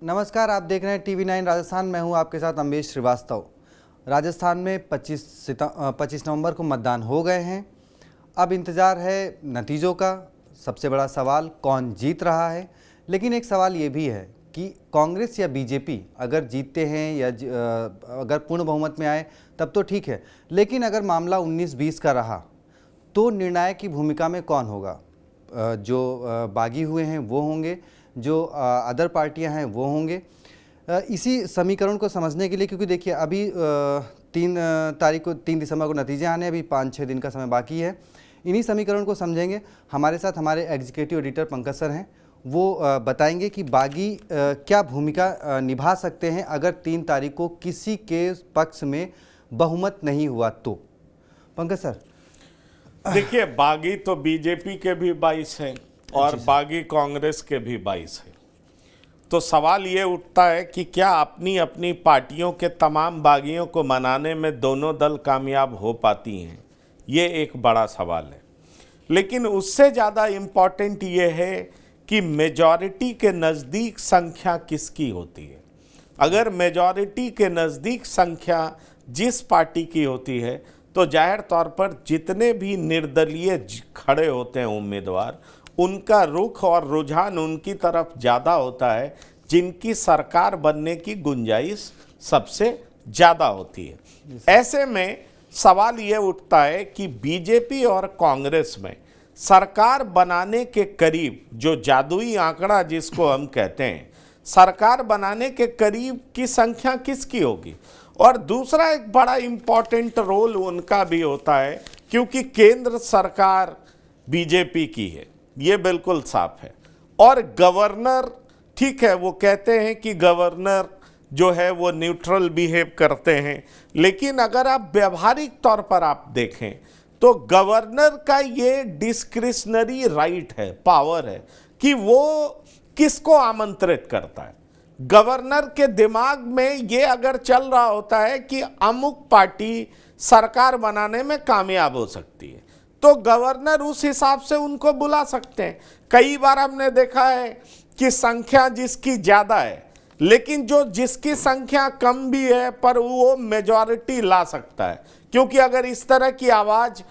नमस्कार, आप देख रहे हैं TV9 राजस्थान। मैं हूं आपके साथ अम्बेश श्रीवास्तव। राजस्थान में 25 नवंबर को मतदान हो गए हैं। अब इंतज़ार है नतीजों का। सबसे बड़ा सवाल कौन जीत रहा है। लेकिन एक सवाल ये भी है कि कांग्रेस या बीजेपी अगर जीतते हैं या अगर पूर्ण बहुमत में आए तब तो ठीक है, लेकिन अगर मामला 19-20 का रहा तो निर्णायक की भूमिका में कौन होगा। जो बागी हुए हैं वो होंगे, जो अदर पार्टियां हैं वो होंगे। इसी समीकरण को समझने के लिए, क्योंकि देखिए अभी 3 दिसंबर को नतीजे आने, अभी 5-6 दिन का समय बाकी है। इन्हीं समीकरण को समझेंगे। हमारे साथ हमारे एग्जीक्यूटिव एडिटर पंकज सर हैं, वो बताएंगे कि बागी क्या भूमिका निभा सकते हैं अगर 3 तारीख को किसी के पक्ष में बहुमत नहीं हुआ तो। पंकज सर, देखिए, बागी तो बीजेपी के भी 22 हैं और बागी कांग्रेस के भी 22 हैं। तो सवाल ये उठता है कि क्या अपनी अपनी पार्टियों के तमाम बागियों को मनाने में दोनों दल कामयाब हो पाती हैं, ये एक बड़ा सवाल है। लेकिन उससे ज़्यादा इम्पॉर्टेंट ये है कि मेजॉरिटी के नज़दीक संख्या किसकी होती है। अगर मेजॉरिटी के नज़दीक संख्या जिस पार्टी की होती है तो जाहिर तौर पर जितने भी निर्दलीय खड़े होते हैं उम्मीदवार, उनका रुख और रुझान उनकी तरफ ज़्यादा होता है जिनकी सरकार बनने की गुंजाइश सबसे ज़्यादा होती है। ऐसे में सवाल ये उठता है कि बीजेपी और कांग्रेस में सरकार बनाने के करीब, जो जादुई आंकड़ा जिसको हम कहते हैं, सरकार बनाने के करीब की संख्या किसकी होगी। और दूसरा एक बड़ा इम्पॉर्टेंट रोल उनका भी होता है, क्योंकि केंद्र सरकार बीजेपी की है, ये बिल्कुल साफ है। और गवर्नर, ठीक है, वो कहते हैं कि गवर्नर जो है वो न्यूट्रल बिहेव करते हैं, लेकिन अगर आप व्यवहारिक तौर पर आप देखें तो गवर्नर का ये डिस्क्रिशनरी राइट है, पावर है कि वो किसको आमंत्रित करता है। गवर्नर के दिमाग में ये अगर चल रहा होता है कि अमुक पार्टी सरकार बनाने में कामयाब हो सकती है, तो गवर्नर उस हिसाब से उनको बुला सकते हैं। कई बार हमने देखा है कि संख्या जिसकी ज़्यादा है, लेकिन जिसकी संख्या कम भी है पर वो मेजॉरिटी ला सकता है, क्योंकि अगर इस तरह की आवाज़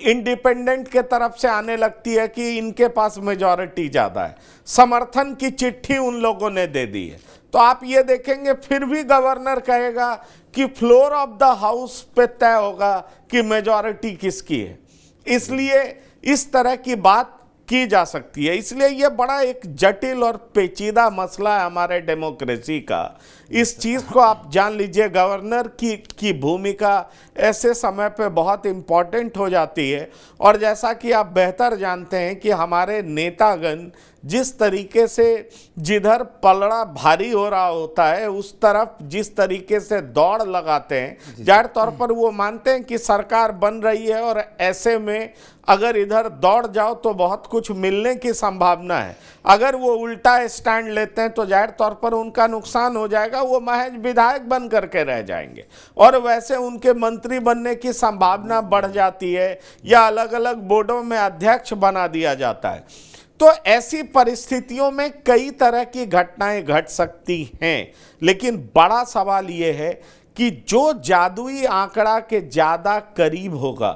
इंडिपेंडेंट के तरफ से आने लगती है कि इनके पास मेजॉरिटी ज़्यादा है, समर्थन की चिट्ठी उन लोगों ने दे दी है, तो आप ये देखेंगे फिर भी गवर्नर कहेगा कि फ्लोर ऑफ द हाउस पे तय होगा कि मेजॉरिटी किसकी है। इसलिए इस तरह की बात की जा सकती है। इसलिए ये बड़ा एक जटिल और पेचीदा मसला है हमारे डेमोक्रेसी का। इस चीज़ को आप जान लीजिए, गवर्नर की भूमिका ऐसे समय पे बहुत इम्पॉर्टेंट हो जाती है। और जैसा कि आप बेहतर जानते हैं कि हमारे नेतागण जिस तरीके से जिधर पलड़ा भारी हो रहा होता है उस तरफ जिस तरीके से दौड़ लगाते हैं, जाहिर तौर पर वो मानते हैं कि सरकार बन रही है और ऐसे में अगर इधर दौड़ जाओ तो बहुत कुछ मिलने की संभावना है। अगर वो उल्टा स्टैंड लेते हैं तो जाहिर तौर पर उनका नुकसान हो जाएगा, वो महज विधायक बन करके रह जाएंगे और वैसे उनके मंत्री बनने की संभावना बढ़ जाती है या अलग अलग बोर्डों में अध्यक्ष बना दिया जाता है। तो ऐसी परिस्थितियों में कई तरह की घटनाएं घट सकती हैं, लेकिन बड़ा सवाल यह है कि जो जादुई आंकड़ा के ज़्यादा करीब होगा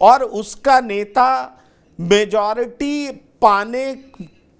और उसका नेता मेजॉरिटी पाने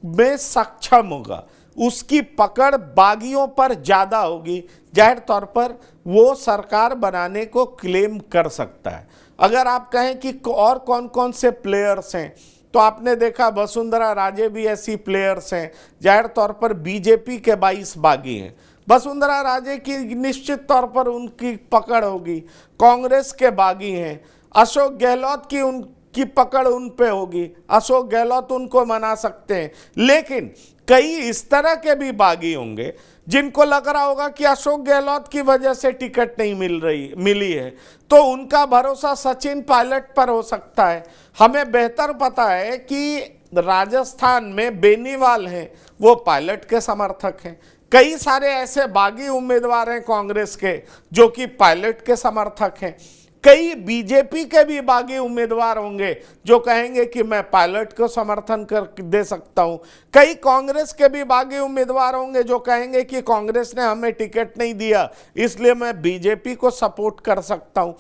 में सक्षम होगा, उसकी पकड़ बागियों पर ज़्यादा होगी, जाहिर तौर पर वो सरकार बनाने को क्लेम कर सकता है। अगर आप कहें कि और कौन कौन से प्लेयर्स हैं, तो आपने देखा वसुंधरा राजे भी ऐसी प्लेयर्स हैं। जाहिर तौर पर बीजेपी के 22 बागी हैं, वसुंधरा राजे की निश्चित तौर पर उनकी पकड़ होगी। कांग्रेस के बागी हैं, अशोक गहलोत की उनकी पकड़ उन पे होगी, अशोक गहलोत उनको मना सकते हैं। लेकिन कई इस तरह के भी बागी होंगे जिनको लग रहा होगा कि अशोक गहलोत की वजह से टिकट नहीं मिली है, तो उनका भरोसा सचिन पायलट पर हो सकता है। हमें बेहतर पता है कि राजस्थान में बेनीवाल हैं, वो पायलट के समर्थक हैं। कई सारे ऐसे बागी उम्मीदवार हैं कांग्रेस के जो कि पायलट के समर्थक हैं। कई बीजेपी के भी बागी उम्मीदवार होंगे जो कहेंगे कि मैं पायलट को समर्थन कर दे सकता हूं। कई कांग्रेस के भी बागी उम्मीदवार होंगे जो कहेंगे कि कांग्रेस ने हमें टिकट नहीं दिया इसलिए मैं बीजेपी को सपोर्ट कर सकता हूं।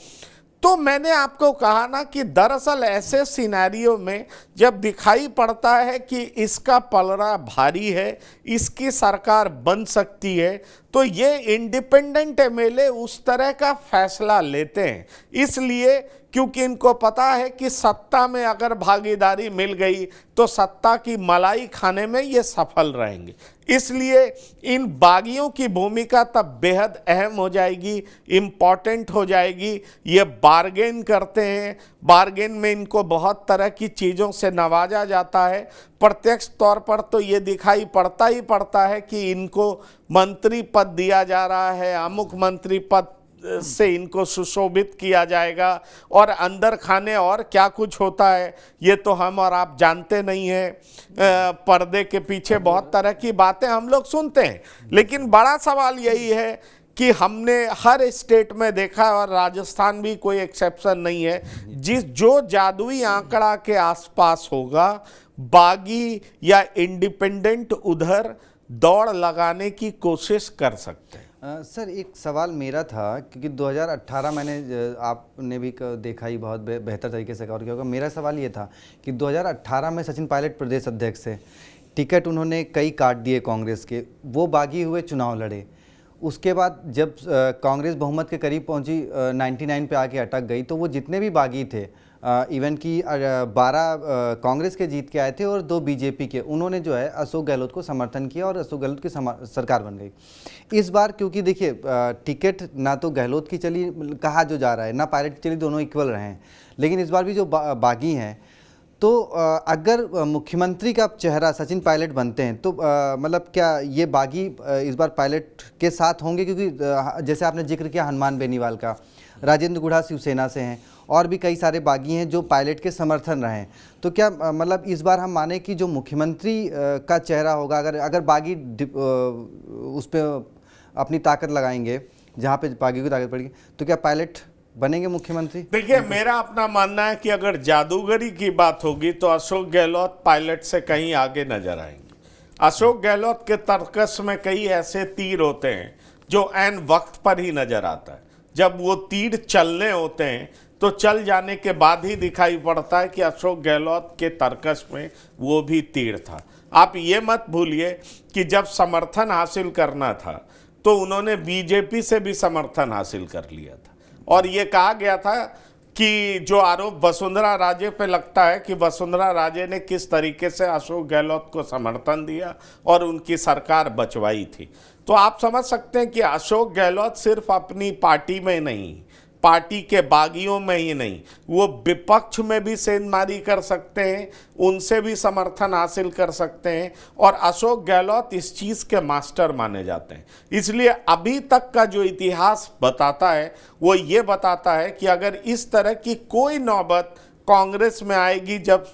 तो मैंने आपको कहा ना कि दरअसल ऐसे सिनेरियो में जब दिखाई पड़ता है कि इसका पलड़ा भारी है, इसकी सरकार बन सकती है, तो ये इंडिपेंडेंट एमएलए उस तरह का फैसला लेते हैं इसलिए क्योंकि इनको पता है कि सत्ता में अगर भागीदारी मिल गई तो सत्ता की मलाई खाने में ये सफल रहेंगे। इसलिए इन बागियों की भूमिका तब बेहद अहम हो जाएगी, इम्पॉर्टेंट हो जाएगी। ये बार्गेन करते हैं, बार्गेन में इनको बहुत तरह की चीज़ों से नवाजा जाता है। प्रत्यक्ष तौर पर तो ये दिखाई पड़ता ही पड़ता है कि इनको मंत्री पद दिया जा रहा है, अमुक मंत्री पद से इनको सुशोभित किया जाएगा और अंदर खाने और क्या कुछ होता है ये तो हम और आप जानते नहीं हैं। पर्दे के पीछे बहुत तरह की बातें हम लोग सुनते हैं, लेकिन बड़ा सवाल यही है कि हमने हर स्टेट में देखा और राजस्थान भी कोई एक्सेप्शन नहीं है, जो जादुई आंकड़ा के आसपास होगा बागी या इंडिपेंडेंट उधर दौड़ लगाने की कोशिश कर सकते हैं। सर एक सवाल मेरा था क्योंकि 2018 मैंने आपने भी देखा ही बहुत बेहतर तरीके से कवर किया होगा। मेरा सवाल ये था कि 2018 में सचिन पायलट प्रदेश अध्यक्ष थे, टिकट उन्होंने कई काट दिए कांग्रेस के, वो बागी हुए, चुनाव लड़े। उसके बाद जब कांग्रेस बहुमत के करीब पहुंची, 99 पे आके अटक गई, तो वो जितने भी बागी थे, इवन कि 12 कांग्रेस के जीत के आए थे और 2 बीजेपी के, उन्होंने जो है अशोक गहलोत को समर्थन किया और अशोक गहलोत की सरकार बन गई। इस बार क्योंकि देखिए टिकट ना तो गहलोत की चली, कहा जो जा रहा है, ना पायलट की चली, दोनों इक्वल रहे हैं, लेकिन इस बार भी जो बागी हैं, तो अगर मुख्यमंत्री का चेहरा सचिन पायलट बनते हैं तो मतलब क्या ये बागी इस बार पायलट के साथ होंगे? क्योंकि जैसे आपने जिक्र किया हनुमान बेनीवाल का, राजेंद्र गुढ़ा शिवसेना से हैं और भी कई सारे बागी हैं जो पायलट के समर्थन रहे हैं। तो क्या मतलब इस बार हम माने कि जो मुख्यमंत्री का चेहरा होगा, अगर बागी उस पर अपनी ताकत लगाएंगे, जहाँ पे बागी की ताकत पड़ेगी, तो क्या पायलट बनेंगे मुख्यमंत्री? देखिए मेरा अपना मानना है कि अगर जादूगरी की बात होगी तो अशोक गहलोत पायलट से कहीं आगे नजर आएंगे। अशोक गहलोत के तर्कस में कई ऐसे तीर होते हैं जो ऐन वक्त पर ही नजर आता है। जब वो तीर चलने होते हैं तो चल जाने के बाद ही दिखाई पड़ता है कि अशोक गहलोत के तर्कस में वो भी तीर था। आप ये मत भूलिए कि जब समर्थन हासिल करना था तो उन्होंने बीजेपी से भी समर्थन हासिल कर लिया था और ये कहा गया था कि जो आरोप वसुंधरा राजे पे लगता है कि वसुंधरा राजे ने किस तरीके से अशोक गहलोत को समर्थन दिया और उनकी सरकार बचवाई थी। तो आप समझ सकते हैं कि अशोक गहलोत सिर्फ अपनी पार्टी में नहीं, पार्टी के बागियों में ही नहीं, वो विपक्ष में भी सेंधमारी कर सकते हैं, उनसे भी समर्थन हासिल कर सकते हैं और अशोक गहलोत इस चीज़ के मास्टर माने जाते हैं। इसलिए अभी तक का जो इतिहास बताता है वो ये बताता है कि अगर इस तरह की कोई नौबत कांग्रेस में आएगी जब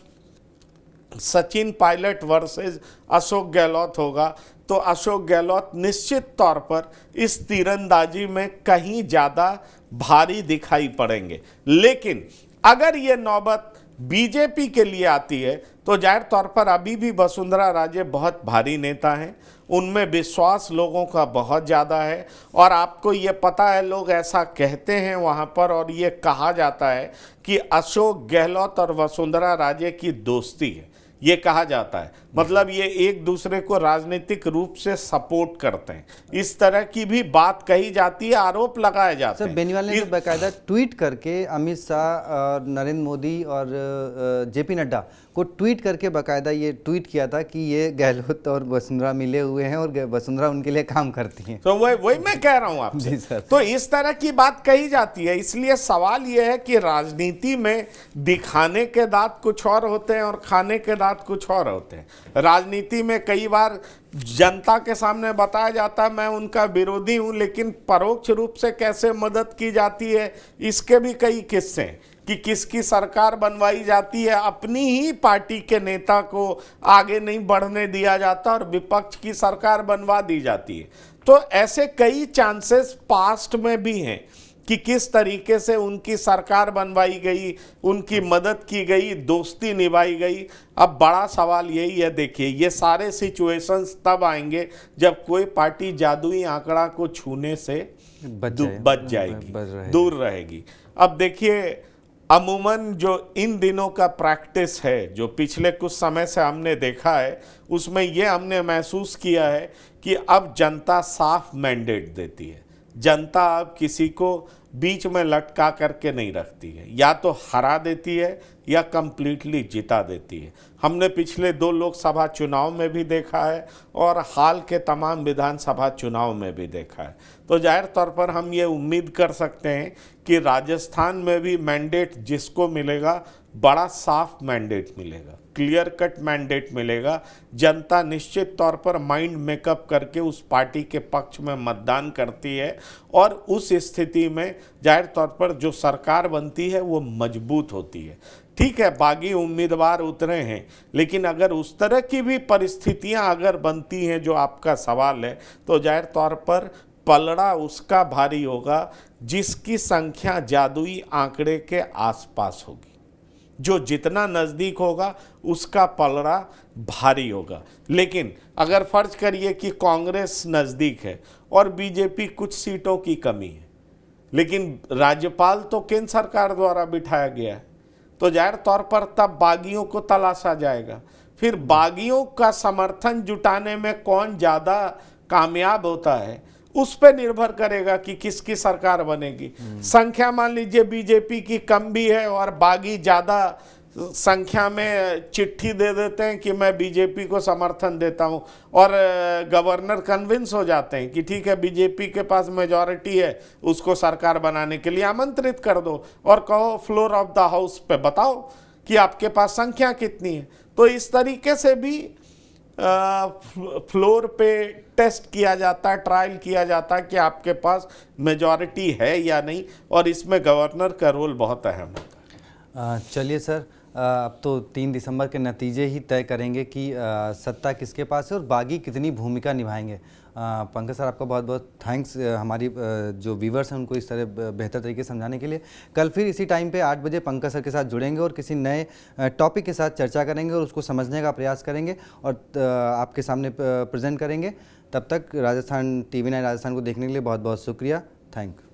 सचिन पायलट वर्सेस अशोक गहलोत होगा, तो अशोक गहलोत निश्चित तौर पर इस तीरंदाजी में कहीं ज़्यादा भारी दिखाई पड़ेंगे। लेकिन अगर ये नौबत बीजेपी के लिए आती है तो जाहिर तौर पर अभी भी वसुंधरा राजे बहुत भारी नेता हैं, उनमें विश्वास लोगों का बहुत ज़्यादा है और आपको ये पता है, लोग ऐसा कहते हैं वहाँ पर और ये कहा जाता है कि अशोक गहलोत और वसुंधरा राजे की दोस्ती है, ये कहा जाता है। मतलब ये एक दूसरे को राजनीतिक रूप से सपोर्ट करते हैं, इस तरह की भी बात कही जाती है, आरोप लगाए जाते हैं। बेनीवाल ने तो बाकायदा ट्वीट करके अमित शाह और नरेंद्र मोदी और जेपी नड्डा को ट्वीट करके बाकायदा ये ट्वीट किया था कि ये गहलोत और वसुंधरा मिले हुए हैं और वसुंधरा उनके लिए काम करती हैं। तो वही मैं कह रहा हूँ आपसे। तो इस तरह की बात कही जाती है। इसलिए सवाल ये है कि राजनीति में दिखाने के दांत कुछ और होते हैं और खाने के दांत कुछ और होते हैं। राजनीति में कई बार जनता के सामने बताया जाता है मैं उनका विरोधी हूं, लेकिन परोक्ष रूप से कैसे मदद की जाती है इसके भी कई किस्से हैं कि किसकी सरकार बनवाई जाती है, अपनी ही पार्टी के नेता को आगे नहीं बढ़ने दिया जाता और विपक्ष की सरकार बनवा दी जाती है। तो ऐसे कई चांसेस पास्ट में भी हैं कि किस तरीके से उनकी सरकार बनवाई गई, उनकी मदद की गई, दोस्ती निभाई गई। अब बड़ा सवाल यही है, देखिए ये सारे सिचुएशंस तब आएंगे जब कोई पार्टी जादुई आंकड़ा को छूने से बच जाएगी, दूर रहेगी। अब देखिए अमूमन जो इन दिनों का प्रैक्टिस है, जो पिछले कुछ समय से हमने देखा है, उसमें ये हमने महसूस किया है कि अब जनता साफ मैंडेट देती है। जनता अब किसी को बीच में लटका करके नहीं रखती है, या तो हरा देती है या कंप्लीटली जिता देती है। हमने पिछले 2 लोकसभा चुनाव में भी देखा है और हाल के तमाम विधानसभा चुनाव में भी देखा है। तो जाहिर तौर पर हम ये उम्मीद कर सकते हैं कि राजस्थान में भी मैंडेट जिसको मिलेगा, बड़ा साफ मैंडेट मिलेगा, क्लियर कट मैंडेट मिलेगा। जनता निश्चित तौर पर माइंड मेकअप करके उस पार्टी के पक्ष में मतदान करती है और उस स्थिति में जाहिर तौर पर जो सरकार बनती है वो मजबूत होती है। ठीक है, बागी उम्मीदवार उतरे हैं, लेकिन अगर उस तरह की भी परिस्थितियां अगर बनती हैं जो आपका सवाल है, तो जाहिर तौर पर पलड़ा उसका भारी होगा जिसकी संख्या जादुई आंकड़े के आसपास होगी। जो जितना नज़दीक होगा उसका पलड़ा भारी होगा। लेकिन अगर फर्ज करिए कि कांग्रेस नज़दीक है और बीजेपी कुछ सीटों की कमी है, लेकिन राज्यपाल तो केंद्र सरकार द्वारा बिठाया गया है, तो जाहिर तौर पर तब बागियों को तलाशा जाएगा। फिर बागियों का समर्थन जुटाने में कौन ज़्यादा कामयाब होता है, उस पर निर्भर करेगा कि किसकी सरकार बनेगी। संख्या मान लीजिए बीजेपी की कम भी है और बागी ज़्यादा संख्या में चिट्ठी दे देते हैं कि मैं बीजेपी को समर्थन देता हूं, और गवर्नर कन्विंस हो जाते हैं कि ठीक है बीजेपी के पास मेजॉरिटी है, उसको सरकार बनाने के लिए आमंत्रित कर दो और कहो फ्लोर ऑफ द हाउस पे बताओ कि आपके पास संख्या कितनी है। तो इस तरीके से भी फ्लोर पे टेस्ट किया जाता है, ट्रायल किया जाता है कि आपके पास मेजॉरिटी है या नहीं, और इसमें गवर्नर का रोल बहुत अहम है। चलिए सर, अब तो 3 दिसंबर के नतीजे ही तय करेंगे कि सत्ता किसके पास है और बागी कितनी भूमिका निभाएंगे। पंकज सर, आपका बहुत बहुत थैंक्स हमारी जो व्यूवर्स हैं उनको इस तरह बेहतर तरीके से समझाने के लिए। कल फिर इसी टाइम पे 8 बजे पंकज सर के साथ जुड़ेंगे और किसी नए टॉपिक के साथ चर्चा करेंगे और उसको समझने का प्रयास करेंगे और आपके सामने प्रेजेंट करेंगे। तब तक राजस्थान TV9 राजस्थान को देखने के लिए बहुत बहुत शुक्रिया। Thank you.